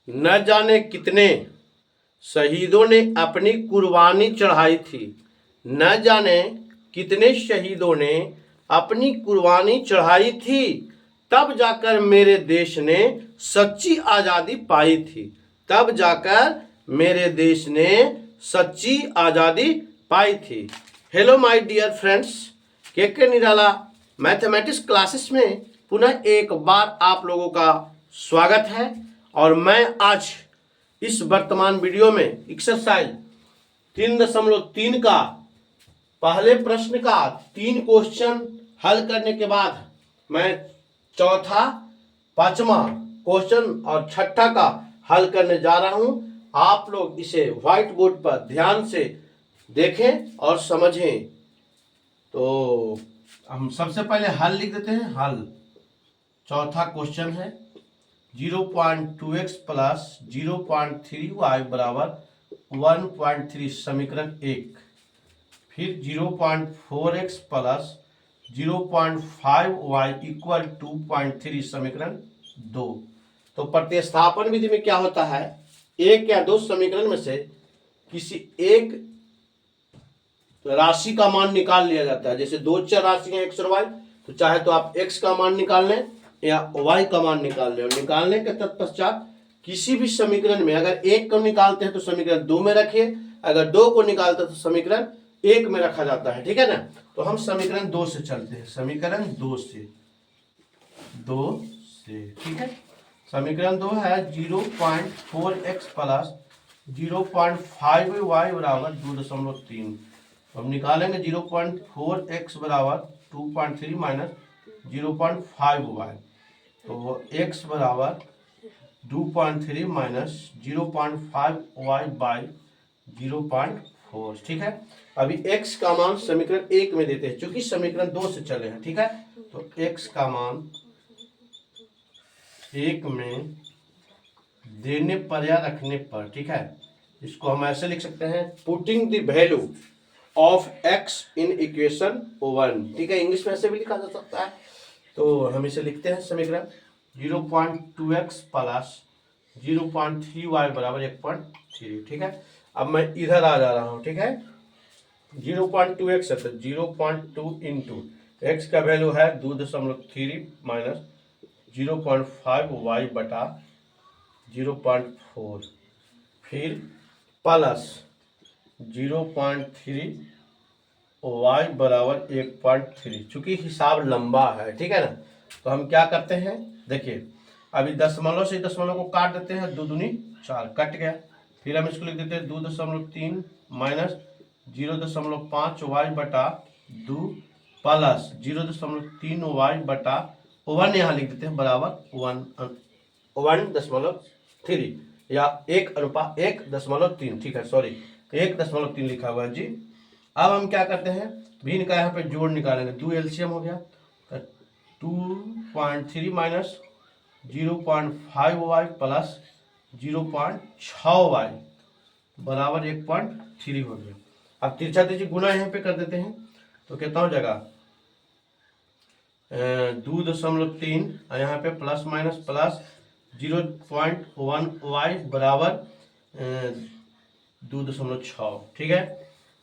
न जाने कितने शहीदों ने अपनी कुर्बानी चढ़ाई थी। न जाने कितने शहीदों ने अपनी कुर्बानी चढ़ाई थी, तब जाकर मेरे देश ने सच्ची आज़ादी पाई थी। तब जाकर मेरे देश ने सच्ची आज़ादी पाई थी। हेलो माय डियर फ्रेंड्स, के निराला मैथमेटिक्स क्लासेस में पुनः एक बार आप लोगों का स्वागत है। और मैं आज इस वर्तमान वीडियो में एक्सरसाइज 3.3 का पहले प्रश्न का 3 क्वेश्चन हल करने के बाद मैं चौथा, पांचवा क्वेश्चन और छठा का हल करने जा रहा हूं। आप लोग इसे व्हाइट बोर्ड पर ध्यान से देखें और समझें। तो हम सबसे पहले हल लिख देते हैं। हल चौथा क्वेश्चन है 0.2x प्लस 0.3y बराबर 1.3 समीकरण 1। फिर 0.4x प्लस 0.5y इक्वल 2.3 समीकरण 2। तो प्रतिस्थापन विधि में क्या होता है, एक या दो समीकरण में से किसी एक राशि का मान निकाल लिया जाता है। जैसे दो चर राशि है x और y, तो चाहे तो आप x का मान निकाल लें या y का मान निकाल लें। और निकालने के तत्पश्चात किसी भी समीकरण में अगर एक को निकालते हैं तो समीकरण 2 में रखिए, अगर 2 को निकालते हैं तो समीकरण 1 में रखा जाता है। ठीक है ना। तो हम समीकरण 2 से चलते हैं। समीकरण 2 से ठीक है। समीकरण 2 है 0.4x प्लस 0.5y बराबर 2.3। हम निकालेंगे 0.4x बराबर 2.3 माइनस 0.5y। तो x बराबर 2.3 माइनस 0.5y बाई 0.4। ठीक है। अभी x का मान समीकरण 1 में देते हैं, क्योंकि समीकरण 2 से चले हैं। ठीक है। तो x का मान 1 में देने पर या रखने पर, ठीक है, इसको हम ऐसे लिख सकते हैं, putting the value of x in equation 1। ठीक है, इंग्लिश में ऐसे भी लिखा जा सकता है। तो हम इसे लिखते हैं समीकरण 0.2x प्लस 0.3y बराबर 1.3। ठीक है। अब मैं इधर आ जा रहा हूँ। ठीक है, 0.2x है तो 0.2 इंटू एक्स का वैल्यू है 2.3 माइनस 0.5y बटा 0.4, फिर प्लस 0.3 y बराबर 1.3। चूंकि हिसाब लंबा है, ठीक है ना, तो हम क्या करते हैं, देखिए अभी दशमलव से दशमलव को काट देते हैं, 2 दूनी 4 कट गया। फिर हम इसको लिख देते हैं 2.3 माइनस 0.5y बटा 2 प्लस 0.3y बटा 1 यहाँ लिख देते हैं बराबर 1.3 या 1:1.3। ठीक है, सॉरी 1.3 लिखा हुआ है जी। अब हम क्या करते हैं, भिन्न का यहाँ पे जोड़ निकालेंगे। 2 एलसीएम हो गया, 2.3 माइनस 0.5y प्लस 0.6y बराबर 1.3 हो गया। अब तिरछा तिरछी गुना यहाँ पे कर देते हैं, तो कितना हो जाएगा 2.3 यहाँ पे प्लस माइनस प्लस 0.1y बराबर 2.6। ठीक है।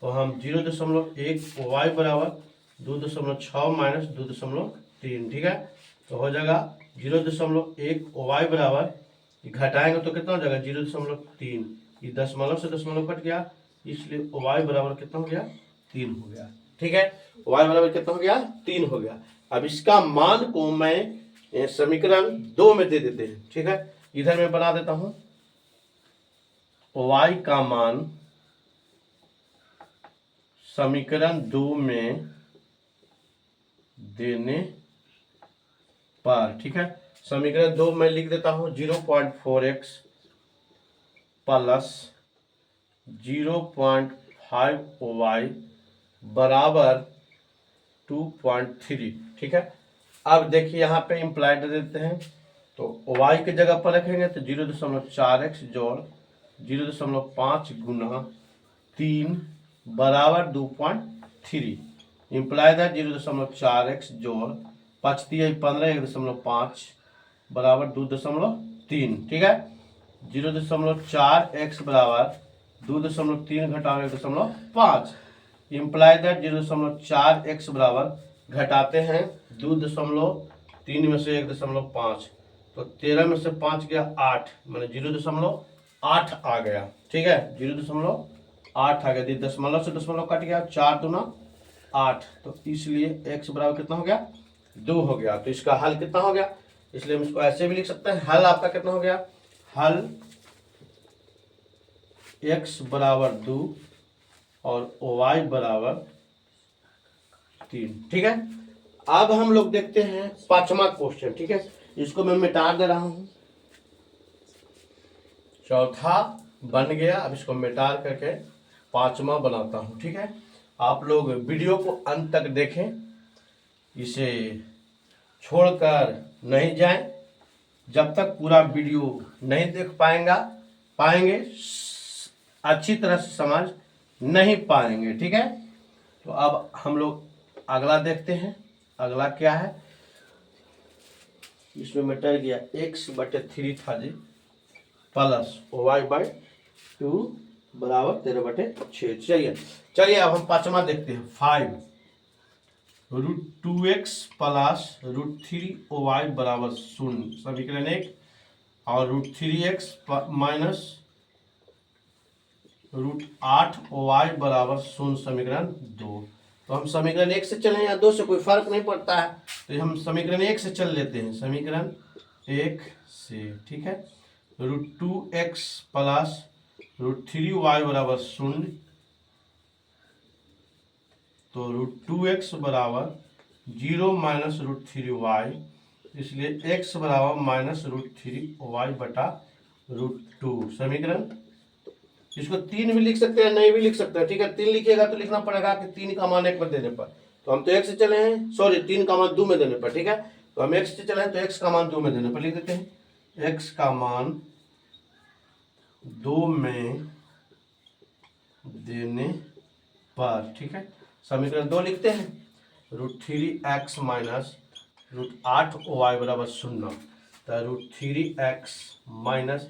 तो हम 0.1y बराबर 2.6 माइनस 2.3। ठीक है। तो हो जाएगा 0.1y बराबर, घटाएंगे तो कितना हो जाएगा 0.3। ये दशमलव से दशमलव कट गया, इसलिए y बराबर कितना हो गया 3 हो गया। ठीक है, y बराबर कितना हो गया 3 हो गया। अब इसका मान को मैं समीकरण 2 में दे देते हैं। ठीक है, इधर मैं बना देता हूं, y का मान समीकरण 2 में देने पर, ठीक है, समीकरण 2 में लिख देता हूं 0.4x प्लस 0.5y बराबर 2.3। ठीक है। अब देखिए यहाँ पे इम्प्लाइड दे देते हैं, तो y के जगह पर रखेंगे तो 0.4x जोड़ 0.5 गुना 3 बराबर 2.3। इम्प्लाइड है 0.4x जोड़ 5 × 15 1.5 बराबर 2.3। ठीक है। 0.4 बराबर 2.3 घटाओ 1.5। इम्प्लाई दैट 0.4 बराबर घटाते हैं 2.3 में से 1.5, तो 13 में से 5 गया 8, मैंने 0.8 आ गया। ठीक है, 0.8 आ गया, दशमलव से दशमलव कट गया, 4 दूना 8, तो इसलिए x बराबर कितना हो गया 2 हो गया। तो इसका हल कितना हो गया, इसलिए हम इसको ऐसे भी लिख सकते हैं, हल आपका कितना हो गया, हल x बराबर 2 और y बराबर 3। ठीक है, अब हम लोग देखते हैं पांचवा क्वेश्चन। ठीक है, इसको मैं मिटा दे रहा हूं, चौथा बन गया, अब इसको मिटा करके पांचवा बनाता हूं। ठीक है, आप लोग वीडियो को अंत तक देखें, इसे छोड़कर नहीं जाएं, जब तक पूरा वीडियो नहीं देख पाएंगे अच्छी तरह से समझ नहीं पाएंगे। ठीक है, तो अब हम लोग अगला देखते हैं। अगला क्या है, इसमें मिटा गया x/3 था जी, प्लस y/2 बराबर 13/6। चलिए अब हम पांचवा देखते हैं, 5√2x प्लस √3y बराबर 0, समीकरण 1, और √3x माइनस √8y बराबर 0, समीकरण 2। तो हम समीकरण 1 से चलें या 2 से, कोई फर्क नहीं पड़ता है, तो हम समीकरण 1 से चल लेते हैं, समीकरण 1 से। ठीक है, √2x प्लस √3y बराबर 0, तो √2x बराबर 0 माइनस √3y, इसलिए x बराबर माइनस √3y बटा √2, समीकरण। इसको 3 भी लिख सकते हैं, नहीं भी लिख सकते हैं। ठीक है, 3 लिखिएगा तो लिखना पड़ेगा कि 3 का मान 1 पर देने पर, तो हम तो x से चले हैं, सॉरी 3 का मान 2 में देने पर। ठीक है, तो हम x से चले हैं तो x का मान 2 में देने पर लिख देते हैं, x का मान 2 में देने पर। ठीक है, समीकरण 2 लिखते हैं, √3x माइनस √8y बराबर 0, तो √3x माइनस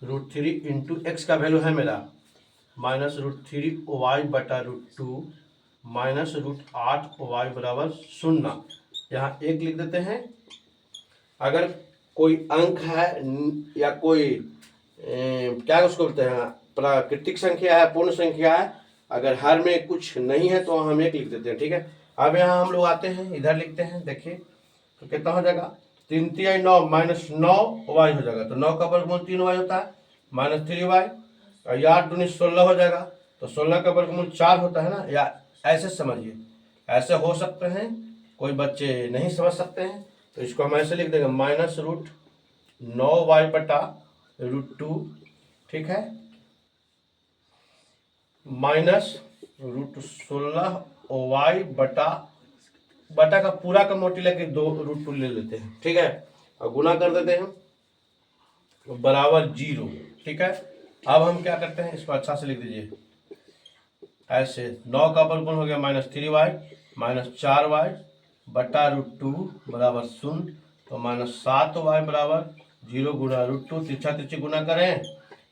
√3 इंटू एक्स का वैल्यू है मेरा माइनस √3y बटा √2 माइनस √8y बराबर 0। यहाँ 1 लिख देते हैं। अगर कोई अंक है या कोई क्या उसको बोलते हैं, प्राकृतिक संख्या है, पूर्ण संख्या है, अगर हर में कुछ नहीं है तो हम 1 लिख देते हैं। ठीक है, अब यहाँ हम लोग आते हैं, इधर लिखते हैं, देखिए तो कितना हो जाएगा, 3 3 9 माइनस 9y हो जाएगा, तो 9 का वर्गमूल 3y होता है, माइनस 3y, और 8 दूनी 16 हो जाएगा, तो 16 का वर्गमूल 4 होता है ना, या ऐसे समझिए, ऐसे हो सकते हैं, कोई बच्चे नहीं समझ सकते हैं, तो इसको हम ऐसे लिख देंगे, माइनस √9y बटा √2। ठीक है, माइनस √16y बटा का पूरा का मोटी लेके 2 √2 ले लेते हैं। ठीक है, और गुना कर देते हैं, तो बराबर 0। ठीक है, अब हम क्या करते हैं, इसको अच्छा से लिख दीजिए ऐसे, 9 का वर्गमूल हो गया माइनस 3y माइनस 4y बटा √2 बराबर 0, तो माइनस 7y बराबर 0 गुना √2, तिरछा तिरछी गुना करें,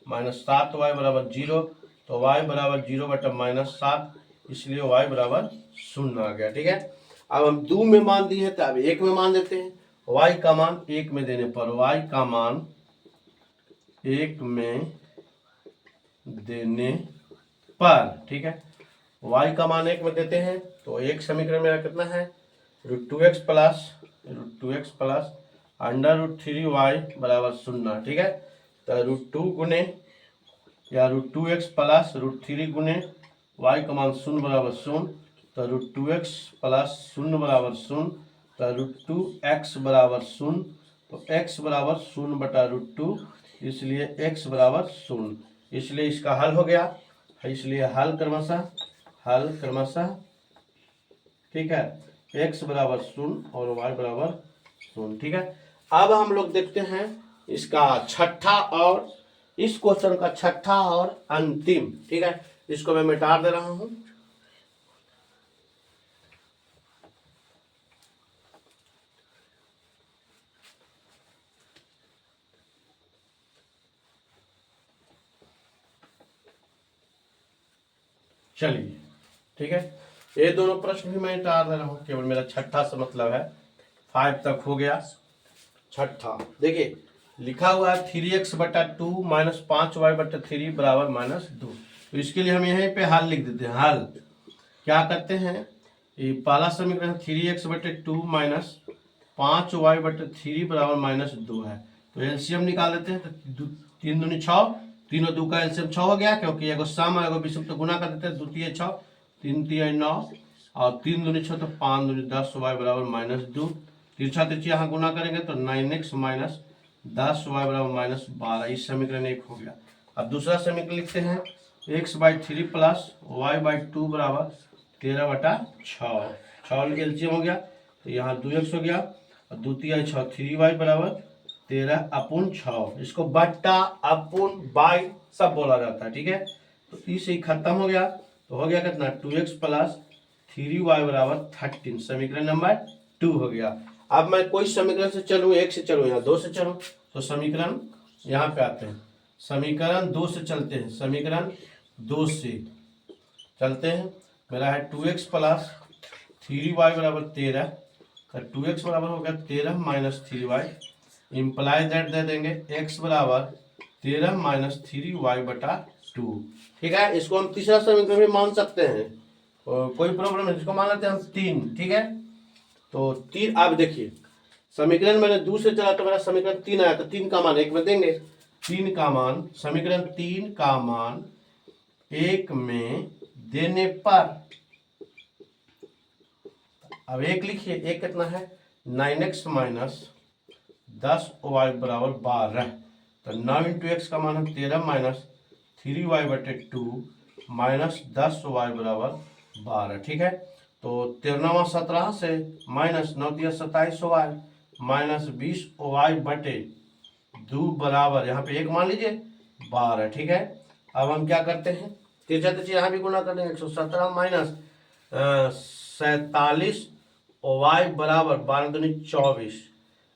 माइनस 7y बराबर 0, तो y बराबर 0 बटा माइनस 7, इसलिए y बराबर 0 आ गया। ठीक है, अब हम 2 में मान दिए हैं, तो अब 1 में मान देते हैं, y का मान 1 में देने पर, y का मान 1 में देने पर। ठीक है, y का मान 1 में देते हैं, तो एक समीकरण मेरा कितना है, √2x प्लस √3y बराबर 0। ठीक है, तो √2 गुने या √2x प्लस √3 गुने y का मान 0 बराबर 0, तो √2x प्लस 0 बराबर 0, तो √2x बराबर 0, तो x बराबर 0 बटा √2, इसलिए x बराबर 0, इसलिए इसका हल हो गया, इसलिए हल क्रमशः। ठीक है, x बराबर 0 और y बराबर 0। ठीक है, अब हम लोग देखते हैं इसका छठा, और इस क्वेश्चन का छठा और अंतिम। ठीक है, इसको मैं मिटा दे रहा हूं, चलिए ठीक है, ये दोनों प्रश्न भी मैं टाल दे रहा हूँ, केवल मेरा छठा से मतलब है 5 तक हो गया। छठा देखिए लिखा हुआ है 3x/2 - 5y/3 बराबर -2। तो इसके लिए हम यहीं पे हल लिख देते हैं। हल क्या करते हैं, ये पहला समीकरण 3x/2 - 5y/3 बराबर -2 है, तो एलसीएम निकाल देते हैं। तो 3 दूनी 6, तीनों 2 का एलसीएम 6 हो गया, क्योंकि एगो सम एगो विषम तो गुना कर देते हैं। 2 3 6, 3 3 9 और 3 दूनी 6 तो 5 दूनी 10 y बराबर -2। तिरछा तिरछी यहाँ गुना करेंगे तो 9x - 10 y बराबर -12। इस समीकरण 1 हो गया। अब दूसरा समीकरण लिखते हैं x/3 + y/2 बराबर 13/6। 6 एलसीएम हो गया तो यहाँ 2x हो गया और 2 3 6, 3y बराबर 13/6। इसको बट्टा अपुन बाई सब बोला जाता है, ठीक है। तो इस ही खत्म हो गया, तो हो गया कितना 2x + 3y बराबर 13। समीकरण नंबर 2 हो गया। अब मैं कोई समीकरण से चलूँ, 1 से चलूँ या 2 से चलूँ, तो समीकरण यहाँ पे आते हैं। समीकरण 2 से चलते हैं। समीकरण 2 से चलते हैं। मेरा है 2x + 3y बराबर 13। तो 2x बराबर हो गया 13 - 3y। इम्प्लाई दैट दे देंगे x बराबर 13 - 3y/2। ठीक है, इसको हम तीसरा समीकरण भी मान सकते हैं, कोई प्रॉब्लम नहीं। इसको मान लेते हैं हम 3। ठीक है, तो 3। अब देखिए समीकरण मैंने 2 से चला तो मेरा समीकरण 3 आया, तो 3 का मान 1 में देंगे। 3 का मान, समीकरण 3 का मान 1 में देने पर, अब 1 लिखिए। 1 कितना है 9x - 10y बराबर 12। तो 9 × x का मान है 13 - 3y/2 - 10y बराबर 12। ठीक है, तो 13 17 से -9 × 27 y -20y/2 बराबर, यहाँ पे 1 मान लीजिए 12। ठीक है, अब हम क्या करते हैं, तिरछा तिरछी यहाँ भी गुना कर देंगे। 117 - 47 y बराबर 12 दूनी 24।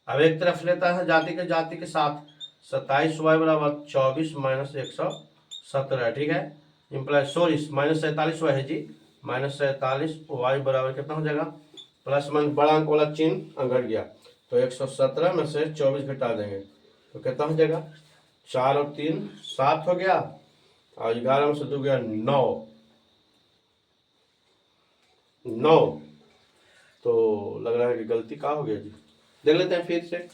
अब एक तरफ लेता है जाति के साथ, 27y बराबर 24 - 117। ठीक है, इम्प्लाई सॉरी -47y है जी, -47y बराबर कितना हो जाएगा, प्लस मन बड़ा अंक वाला चिन्ह अंगड़ गया, तो 117 में से 24 घटा देंगे तो कितना हो जाएगा, 4 और 3 7 हो गया, और 11 में से 2 गया 9। तो लग रहा है कि गलती का हो गया जी, देख लेते हैं फिर से।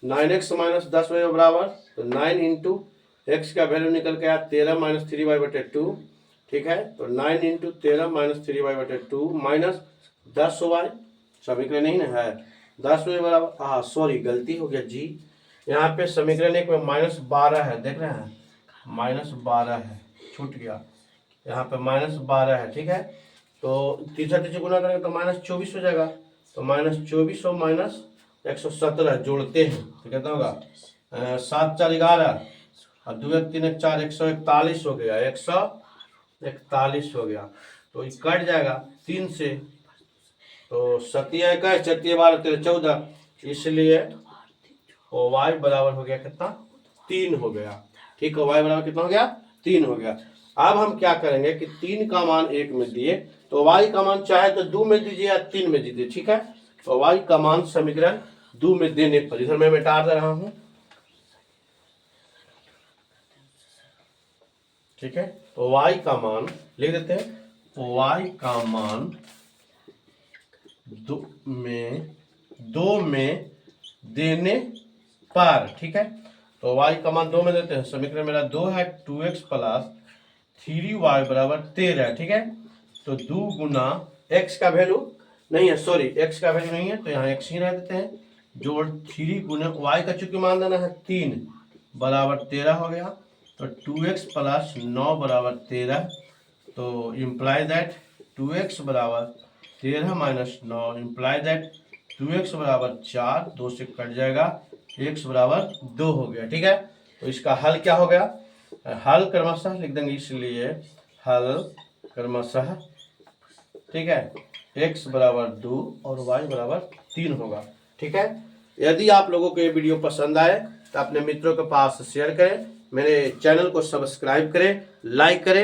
9x - 10y बराबर, तो 9 × x का वैल्यू निकल के आया 13 - 3y/2। ठीक है, तो 9 × 13 - 3y/2 माइनस 10y, समीकरण नहीं ना है 10y बराबर, हाँ सॉरी गलती हो गया जी, यहाँ पे समीकरण 1 में -12 है, देख रहे हैं -12 है, छूट गया, यहाँ पे -12 है। ठीक है, तो तीसरा तीसरे गुना करेंगे तो -24 हो जाएगा, तो -24 और -117 जोड़ते हैं तो कितना होगा, 7 4 11 और 2 1 3 1 4, 141 हो गया, 141 हो गया। तो ये कट जाएगा 3 से, तो 7 21 4 12 13 14, इसलिए y बराबर हो गया कितना, 3 हो गया। ठीक है, y बराबर कितना हो गया, 3 हो गया। अब हम क्या करेंगे कि 3 का मान 1 में दिए, तो y का मान चाहे तो 2 में दीजिए या 3 में दीजिए। ठीक है, तो y का मान समीकरण 2 में देने पर, इधर मैं मिटा दे रहा हूं। ठीक है, तो y का मान लिख देते हैं, y का मान 2 में देने पर। ठीक है, तो y का मान 2 में देते हैं, समीकरण मेरा 2 है 2x + 3y बराबर 13। ठीक है, तो 2 गुना x का वैल्यू नहीं है, सॉरी x का वैल्यू नहीं है, तो यहाँ x ही रह देते हैं, जोड़ 3 गुना y का चूंकि मान देना है 3 बराबर 13 हो गया, तो 2x + 9 बराबर 13। तो इम्प्लाई दैट 2x बराबर 13 - 9, इम्प्लाई दैट 2x बराबर 4, 2 से कट जाएगा, x बराबर 2 हो गया। ठीक है, तो इसका हल क्या हो गया, हल क्रमशः लिख देंगे, इसलिए हल क्रमशः, ठीक है, x बराबर 2 और y बराबर 3 होगा। ठीक है, यदि आप लोगों को ये वीडियो पसंद आए तो अपने मित्रों के पास शेयर करें, मेरे चैनल को सब्सक्राइब करें, लाइक करें।